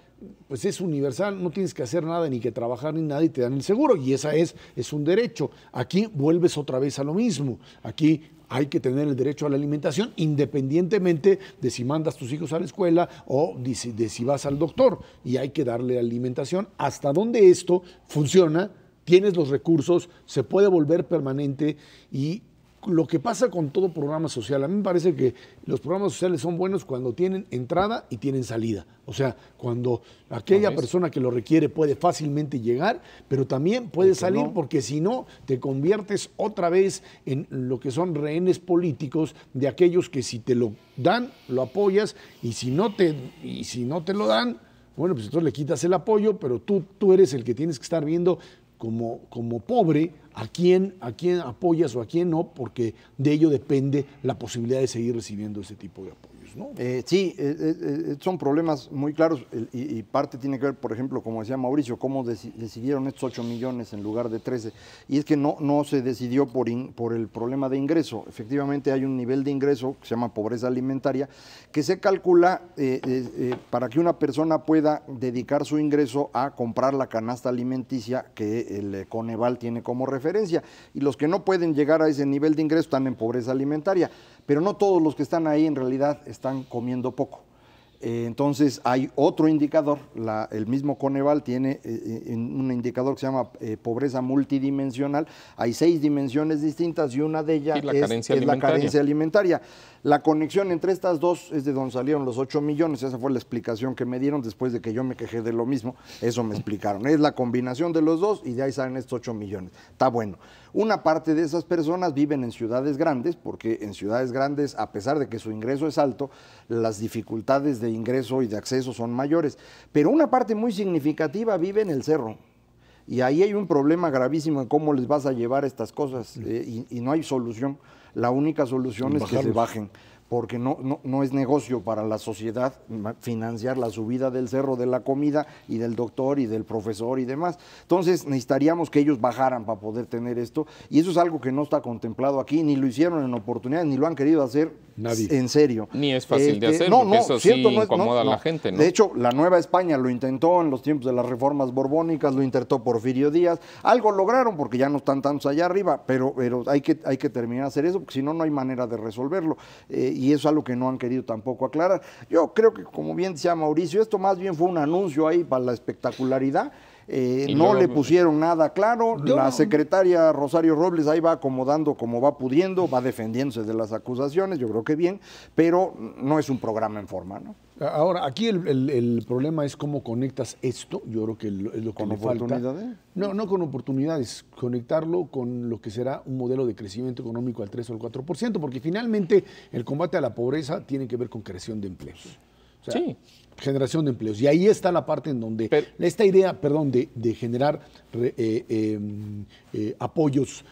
pues es universal, no tienes que hacer nada ni que trabajar ni nada y te dan el seguro, y esa es un derecho. Aquí vuelves otra vez a lo mismo, aquí hay que tener el derecho a la alimentación independientemente de si mandas tus hijos a la escuela o de si vas al doctor, y hay que darle alimentación. Hasta donde esto funciona, tienes los recursos, se puede volver permanente. Y lo que pasa con todo programa social, a mí me parece que los programas sociales son buenos cuando tienen entrada y tienen salida. O sea, cuando aquella persona que lo requiere puede fácilmente llegar, pero también puede salir, porque si no, te conviertes otra vez en lo que son rehenes políticos de aquellos que si te lo dan, lo apoyas, y si no te lo dan, bueno, pues entonces le quitas el apoyo, pero tú eres el que tienes que estar viendo como pobre a quién apoyas o a quién no, porque de ello depende la posibilidad de seguir recibiendo ese tipo de apoyos, ¿no? Sí, son problemas muy claros, y parte tiene que ver, por ejemplo, como decía Mauricio, cómo decidieron estos 8 millones en lugar de 13, y es que no se decidió por el problema de ingreso. Efectivamente hay un nivel de ingreso que se llama pobreza alimentaria, que se calcula para que una persona pueda dedicar su ingreso a comprar la canasta alimenticia que el Coneval tiene como referencia, y los que no pueden llegar a ese nivel de ingreso están en pobreza alimentaria, pero no todos los que están ahí en realidad están comiendo poco. Entonces hay otro indicador, el mismo Coneval tiene un indicador que se llama pobreza multidimensional. Hay 6 dimensiones distintas y una de ellas es la carencia alimentaria. La conexión entre estas dos es de donde salieron los 8 millones, esa fue la explicación que me dieron después de que yo me quejé de lo mismo, eso me explicaron. Es la combinación de los dos y de ahí salen estos 8 millones. Está bueno. Una parte de esas personas viven en ciudades grandes, porque en ciudades grandes, a pesar de que su ingreso es alto, las dificultades de ingreso y de acceso son mayores. Pero una parte muy significativa vive en el cerro. Y ahí hay un problema gravísimo en cómo les vas a llevar estas cosas, y no hay solución. La única solución es que se bajen, porque no es negocio para la sociedad financiar la subida del cerro de la comida y del doctor y del profesor y demás. Entonces necesitaríamos que ellos bajaran para poder tener esto, y eso es algo que no está contemplado aquí, ni lo hicieron en oportunidades, ni lo han querido hacer en serio. Ni es fácil de hacer, porque eso sí incomoda a la gente, ¿no? De hecho, la Nueva España lo intentó en los tiempos de las reformas borbónicas, lo intentó Porfirio Díaz, algo lograron porque ya no están tantos allá arriba, pero hay que terminar de hacer eso, porque si no, no hay manera de resolverlo, y eso es algo que no han querido tampoco aclarar. Yo creo que, como bien decía Mauricio, esto más bien fue un anuncio ahí para la espectacularidad. No le pusieron nada claro. La secretaria Rosario Robles ahí va acomodando como va pudiendo, va defendiéndose de las acusaciones, yo creo que bien, pero no es un programa en forma, ¿no? Ahora, aquí el problema es cómo conectas esto, yo creo que es lo que le falta. ¿Con oportunidades? No con oportunidades, conectarlo con lo que será un modelo de crecimiento económico al 3 o al 4%, porque finalmente el combate a la pobreza tiene que ver con creación de empleos. O sea, sí. Generación de empleos. Y ahí está la parte en donde esta idea, de generar apoyos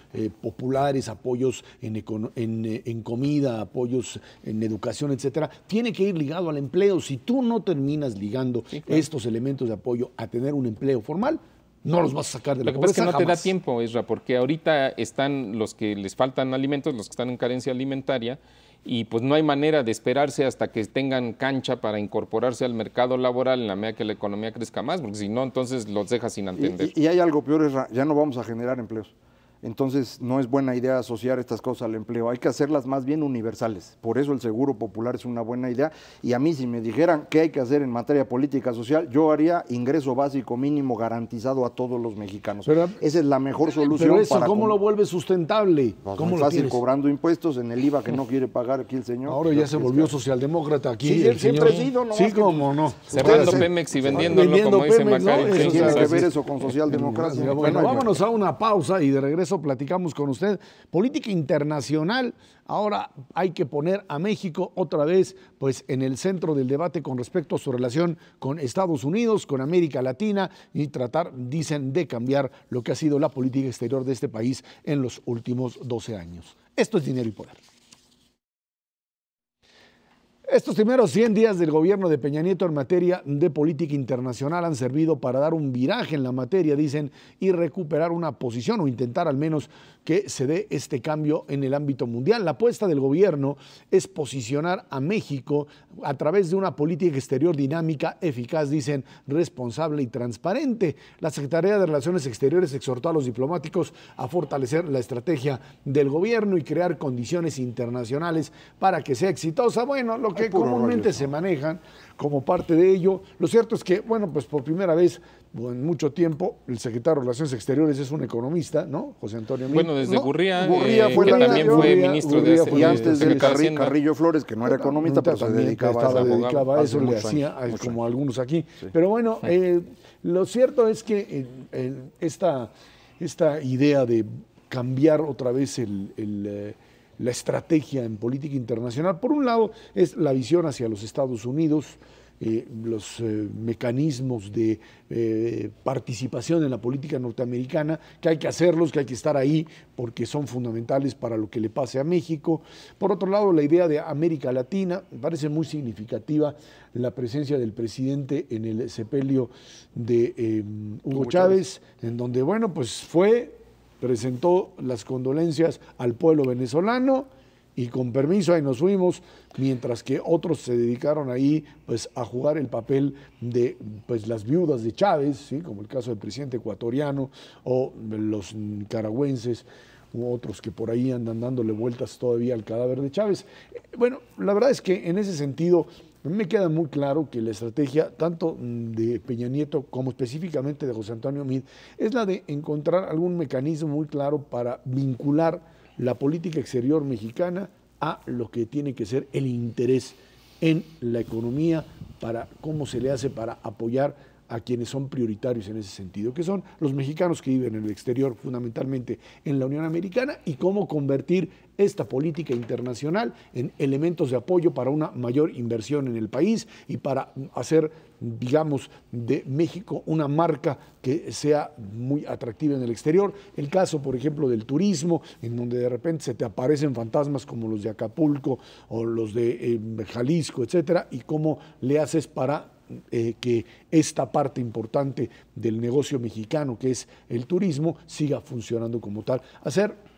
populares, apoyos en comida, apoyos en educación, etcétera, tiene que ir ligado al empleo. Si tú no terminas ligando estos elementos de apoyo a tener un empleo formal, no los vas a sacar de la pobreza. Lo que pasa es que no te da tiempo, Isra, porque ahorita están los que les faltan alimentos, los que están en carencia alimentaria, y pues no hay manera de esperarse hasta que tengan cancha para incorporarse al mercado laboral en la medida que la economía crezca más, porque si no, entonces los dejas sin atender. Y hay algo peor, Isra, ya no vamos a generar empleos. Entonces, no es buena idea asociar estas cosas al empleo. Hay que hacerlas más bien universales. Por eso el seguro popular es una buena idea. Y a mí, si me dijeran qué hay que hacer en materia política social, yo haría ingreso básico mínimo garantizado a todos los mexicanos. Esa es la mejor solución. Pero eso, ¿cómo lo vuelve sustentable? Pues ¿Cómo muy lo fácil, tienes? cobrando impuestos en el IVA que no quiere pagar aquí el señor. Ahora ya se volvió socialdemócrata aquí. Sí, el siempre señor. ha sido, ¿no? Sí, cómo no. Cerrando Pemex y vendiéndolo, como dice Pemex, ¿no? Macario. ¿Qué tiene que Entonces, ver eso con socialdemocracia? Bueno, vámonos a una pausa y de regreso platicamos con usted. Política internacional. Ahora hay que poner a México otra vez pues, en el centro del debate con respecto a su relación con Estados Unidos, con América Latina y tratar, dicen, de cambiar lo que ha sido la política exterior de este país en los últimos 12 años. Esto es Dinero y Poder. Estos primeros 100 días del gobierno de Peña Nieto en materia de política internacional han servido para dar un viraje en la materia, dicen, y recuperar una posición o intentar al menos que se dé este cambio en el ámbito mundial. La apuesta del gobierno es posicionar a México a través de una política exterior dinámica, eficaz, dicen, responsable y transparente. La Secretaría de Relaciones Exteriores exhortó a los diplomáticos a fortalecer la estrategia del gobierno y crear condiciones internacionales para que sea exitosa. Bueno, lo que comúnmente se manejan como parte de ello. Lo cierto es que, bueno, pues por primera vez en mucho tiempo, el secretario de Relaciones Exteriores es un economista, ¿no? José Antonio Meade. Bueno, desde ¿no? Gurría, fue que la también anterior. fue ministro de Y antes del Hacienda. Carrillo Flores, que no era economista, pero se dedicaba a eso, le hacía como algunos aquí. Sí. Pero bueno, lo cierto es que esta idea de cambiar otra vez la estrategia en política internacional, por un lado, es la visión hacia los Estados Unidos, los mecanismos de participación en la política norteamericana, que hay que hacerlos, que hay que estar ahí porque son fundamentales para lo que le pase a México. Por otro lado, la idea de América Latina, me parece muy significativa la presencia del presidente en el sepelio de Hugo Chávez, en donde, bueno, pues presentó las condolencias al pueblo venezolano y con permiso ahí nos fuimos, mientras que otros se dedicaron ahí pues a jugar el papel de pues las viudas de Chávez, ¿sí? Como el caso del presidente ecuatoriano o los nicaragüenses u otros que por ahí andan dándole vueltas todavía al cadáver de Chávez. Bueno, la verdad es que en ese sentido me queda muy claro que la estrategia tanto de Peña Nieto como específicamente de José Antonio Meade es la de encontrar algún mecanismo muy claro para vincular la política exterior mexicana a lo que tiene que ser el interés en la economía, para cómo se le hace para apoyar a quienes son prioritarios en ese sentido, que son los mexicanos que viven en el exterior, fundamentalmente en la Unión Americana, y cómo convertir esta política internacional en elementos de apoyo para una mayor inversión en el país y para hacer, digamos, de México una marca que sea muy atractiva en el exterior. El caso, por ejemplo, del turismo, en donde de repente se te aparecen fantasmas como los de Acapulco o los de Jalisco, etcétera, y cómo le haces para que esta parte importante del negocio mexicano, que es el turismo, siga funcionando como tal. Hacer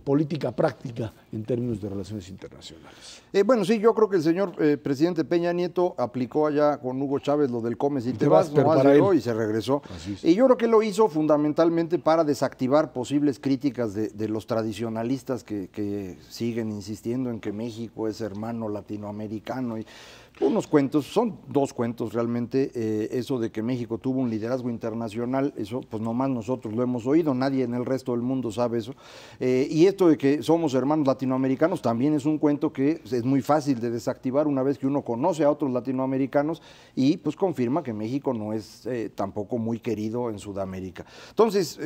política práctica en términos de relaciones internacionales. Bueno, sí, yo creo que el señor presidente Peña Nieto aplicó allá con Hugo Chávez lo del comes y te vas, nomás llegó y se regresó. Y yo creo que lo hizo fundamentalmente para desactivar posibles críticas de los tradicionalistas que siguen insistiendo en que México es hermano latinoamericano y unos cuentos, son dos cuentos realmente, eso de que México tuvo un liderazgo internacional, eso pues nomás nosotros lo hemos oído, nadie en el resto del mundo sabe eso, y esto de que somos hermanos latinoamericanos también es un cuento que es muy fácil de desactivar una vez que uno conoce a otros latinoamericanos y pues confirma que México no es tampoco muy querido en Sudamérica. Entonces,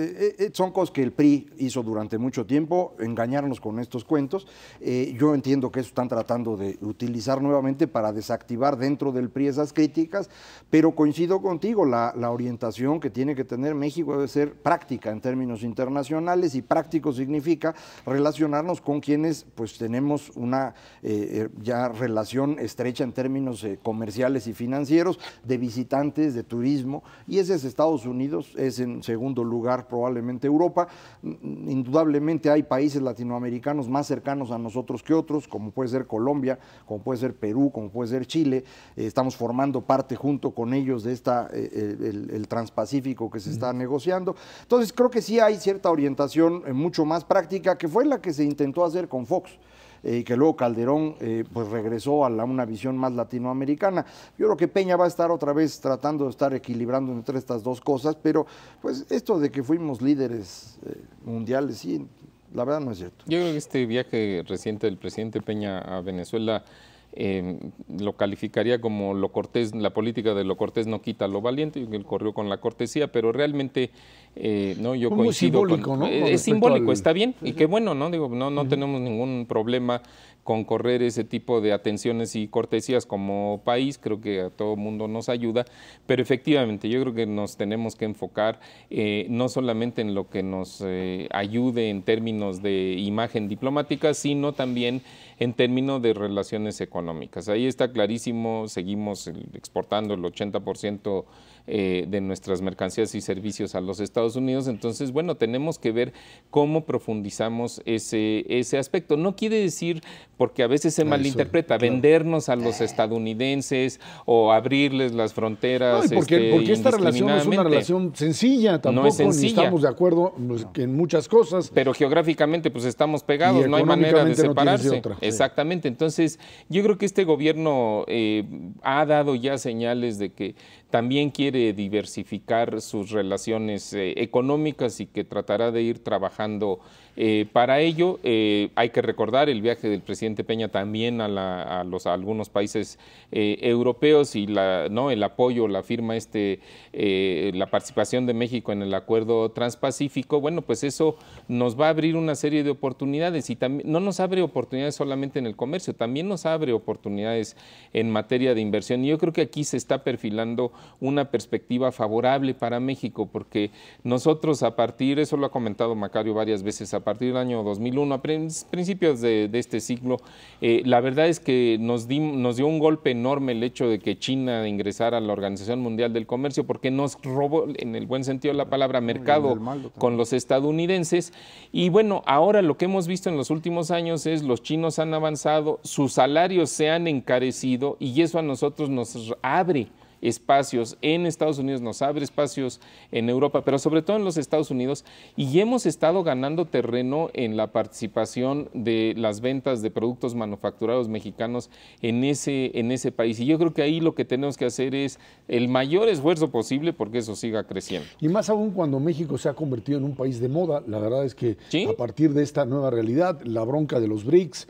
son cosas que el PRI hizo durante mucho tiempo, engañarnos con estos cuentos. Yo entiendo que eso están tratando de utilizar nuevamente para desactivar dentro del PRI esas críticas, pero coincido contigo, la orientación que tiene que tener México debe ser práctica en términos internacionales, y práctico significa relacionarnos con quienes quienes pues tenemos una ya relación estrecha en términos comerciales y financieros, de visitantes, de turismo, y ese es Estados Unidos, es en segundo lugar probablemente Europa. Indudablemente hay países latinoamericanos más cercanos a nosotros que otros, como puede ser Colombia, como puede ser Perú, como puede ser Chile. Estamos formando parte junto con ellos de el Transpacífico que se está negociando. Entonces creo que sí hay cierta orientación mucho más práctica, que fue la que se intentó hacer con Fox. Que luego Calderón pues regresó a una visión más latinoamericana. Yo creo que Peña va a estar otra vez tratando de estar equilibrando entre estas dos cosas, pero pues esto de que fuimos líderes mundiales, sí, la verdad no es cierto. Yo creo que este viaje reciente del presidente Peña a Venezuela lo calificaría como lo cortés, la política de lo cortés no quita lo valiente, y él corrió con la cortesía, pero realmente no, yo muy coincido simbólico, con, ¿no? es simbólico, está bien, y qué bueno, ¿no? Digo, no tenemos ningún problema con correr ese tipo de atenciones y cortesías como país, creo que a todo mundo nos ayuda, pero efectivamente yo creo que nos tenemos que enfocar no solamente en lo que nos ayude en términos de imagen diplomática, sino también en términos de relaciones económicas. Ahí está clarísimo, seguimos exportando el 80% de nuestras mercancías y servicios a los Estados Unidos, entonces, bueno, tenemos que ver cómo profundizamos ese aspecto. No quiere decir, porque a veces se malinterpreta, claro, vendernos a los estadounidenses o abrirles las fronteras. No, porque esta relación no es una relación sencilla, tampoco, no es sencilla, ni estamos de acuerdo en muchas cosas. Pero geográficamente pues estamos pegados, no hay manera de separarse. No exactamente, entonces yo creo que este gobierno ha dado ya señales de que también quiere diversificar sus relaciones económicas y que tratará de ir trabajando para ello. Hay que recordar el viaje del presidente Peña también a algunos países europeos y el apoyo, la firma, la participación de México en el acuerdo transpacífico. Bueno, pues eso nos va a abrir una serie de oportunidades y también no nos abre oportunidades solamente en el comercio, también nos abre oportunidades en materia de inversión. Y yo creo que aquí se está perfilando una perspectiva favorable para México, porque nosotros a partir, eso lo ha comentado Macario varias veces, a partir del año 2001, a principios de este siglo, la verdad es que nos dio un golpe enorme el hecho de que China ingresara a la Organización Mundial del Comercio, porque nos robó, en el buen sentido de la palabra, mercado con los estadounidenses. Y bueno, ahora lo que hemos visto en los últimos años es los chinos han avanzado, sus salarios se han encarecido y eso a nosotros nos abre espacios en Estados Unidos, nos abre espacios en Europa, pero sobre todo en los Estados Unidos, y hemos estado ganando terreno en la participación de las ventas de productos manufacturados mexicanos en ese país. Y yo creo que ahí lo que tenemos que hacer es el mayor esfuerzo posible porque eso siga creciendo. Y más aún cuando México se ha convertido en un país de moda. La verdad es que ¿sí? A partir de esta nueva realidad, la bronca de los BRICS,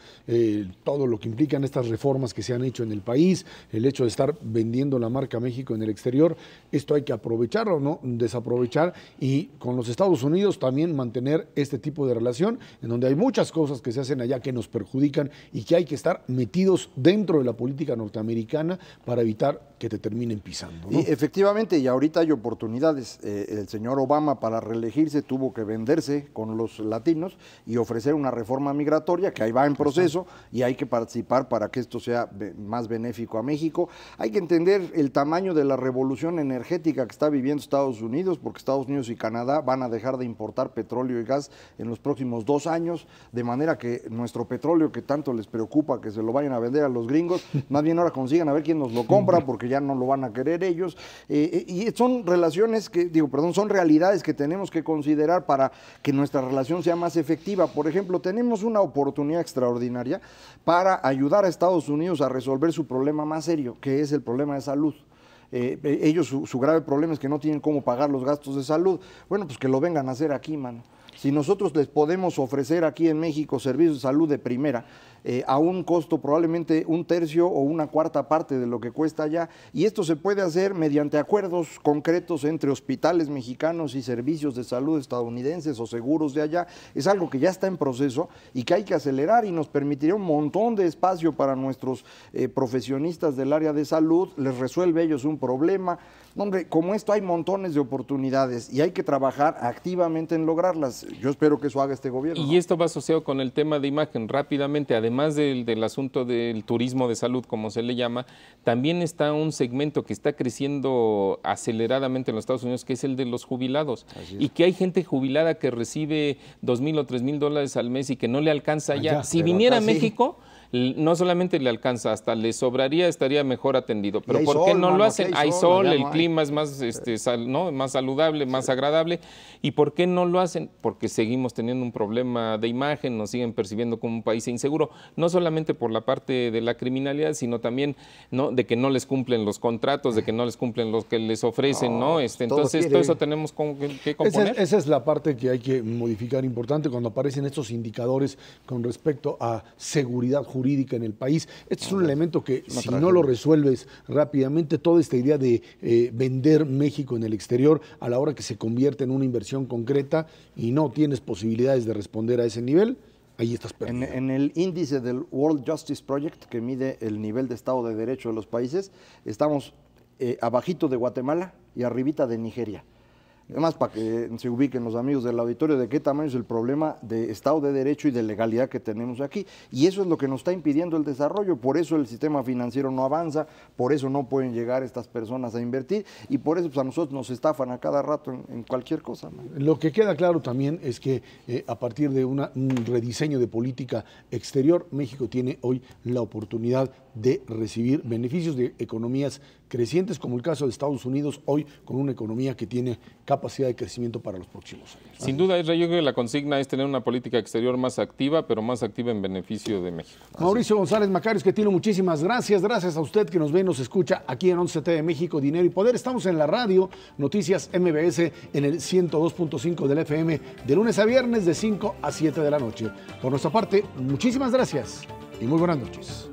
todo lo que implican estas reformas que se han hecho en el país, el hecho de estar vendiendo la marca México en el exterior, esto hay que aprovecharlo, no desaprovechar, y con los Estados Unidos también mantener este tipo de relación, en donde hay muchas cosas que se hacen allá que nos perjudican y que hay que estar metidos dentro de la política norteamericana para evitar que te terminen pisando, ¿no? Y efectivamente, y ahorita hay oportunidades. El señor Obama, para reelegirse, tuvo que venderse con los latinos y ofrecer una reforma migratoria que ahí va en proceso y hay que participar para que esto sea más benéfico a México. Hay que entender el tamaño de la revolución energética que está viviendo Estados Unidos, porque Estados Unidos y Canadá van a dejar de importar petróleo y gas en los próximos 2 años, de manera que nuestro petróleo, que tanto les preocupa que se lo vayan a vender a los gringos, más bien ahora consigan a ver quién nos lo compra, porque ya no lo van a querer ellos, y son relaciones son realidades que tenemos que considerar para que nuestra relación sea más efectiva. Por ejemplo, tenemos una oportunidad extraordinaria para ayudar a Estados Unidos a resolver su problema más serio, que es el problema de salud. Ellos, su grave problema es que no tienen cómo pagar los gastos de salud. Bueno, pues que lo vengan a hacer aquí, mano. Si nosotros les podemos ofrecer aquí en México servicios de salud de primera, a un costo probablemente 1/3 o 1/4 parte de lo que cuesta allá, y esto se puede hacer mediante acuerdos concretos entre hospitales mexicanos y servicios de salud estadounidenses o seguros de allá, es algo que ya está en proceso y que hay que acelerar y nos permitiría un montón de espacio para nuestros profesionistas del área de salud, les resuelve a ellos un problema. No, hombre, como esto hay montones de oportunidades y hay que trabajar activamente en lograrlas. Yo espero que eso haga este gobierno. Y esto va asociado con el tema de imagen. Rápidamente, además del asunto del turismo de salud, como se le llama, también está un segmento que está creciendo aceleradamente en los Estados Unidos, que es el de los jubilados. Y que hay gente jubilada que recibe $2,000 o $3,000 al mes y que no le alcanza ya. Si viniera a México, no solamente le alcanza, hasta le sobraría, estaría mejor atendido. Pero ¿por qué no lo hacen? Hay sol, el clima es más, más saludable, más agradable. ¿Y por qué no lo hacen? Porque seguimos teniendo un problema de imagen, nos siguen percibiendo como un país inseguro, no solamente por la parte de la criminalidad, sino también, ¿no?, de que no les cumplen los contratos, de que no les cumplen los que les ofrecen, ¿no? Entonces, todo eso tenemos que componer. Esa es la parte que hay que modificar importante cuando aparecen estos indicadores con respecto a seguridad jurídica en el país. Este es un elemento que si no lo resuelves rápidamente, toda esta idea de vender México en el exterior a la hora que se convierte en una inversión concreta y no tienes posibilidades de responder a ese nivel, ahí estás perdido. En el índice del World Justice Project, que mide el nivel de Estado de Derecho de los países, estamos abajito de Guatemala y arribita de Nigeria. Además, para que se ubiquen los amigos del auditorio de qué tamaño es el problema de Estado de Derecho y de legalidad que tenemos aquí. Y eso es lo que nos está impidiendo el desarrollo. Por eso el sistema financiero no avanza, por eso no pueden llegar estas personas a invertir y por eso pues, a nosotros nos estafan a cada rato en cualquier cosa, ¿no? Lo que queda claro también es que a partir de un rediseño de política exterior, México tiene hoy la oportunidad de recibir beneficios de economías crecientes, como el caso de Estados Unidos, hoy con una economía que tiene capacidad de crecimiento para los próximos años. Sin duda, Israel, yo creo que la consigna es tener una política exterior más activa, pero más activa en beneficio de México. Mauricio González Macarios, que tiene muchísimas gracias. Gracias a usted que nos ve y nos escucha aquí en 11 TV México, Dinero y Poder. Estamos en la radio, Noticias MBS, en el 102.5 del FM, de lunes a viernes de 5 a 7 de la noche. Por nuestra parte, muchísimas gracias y muy buenas noches.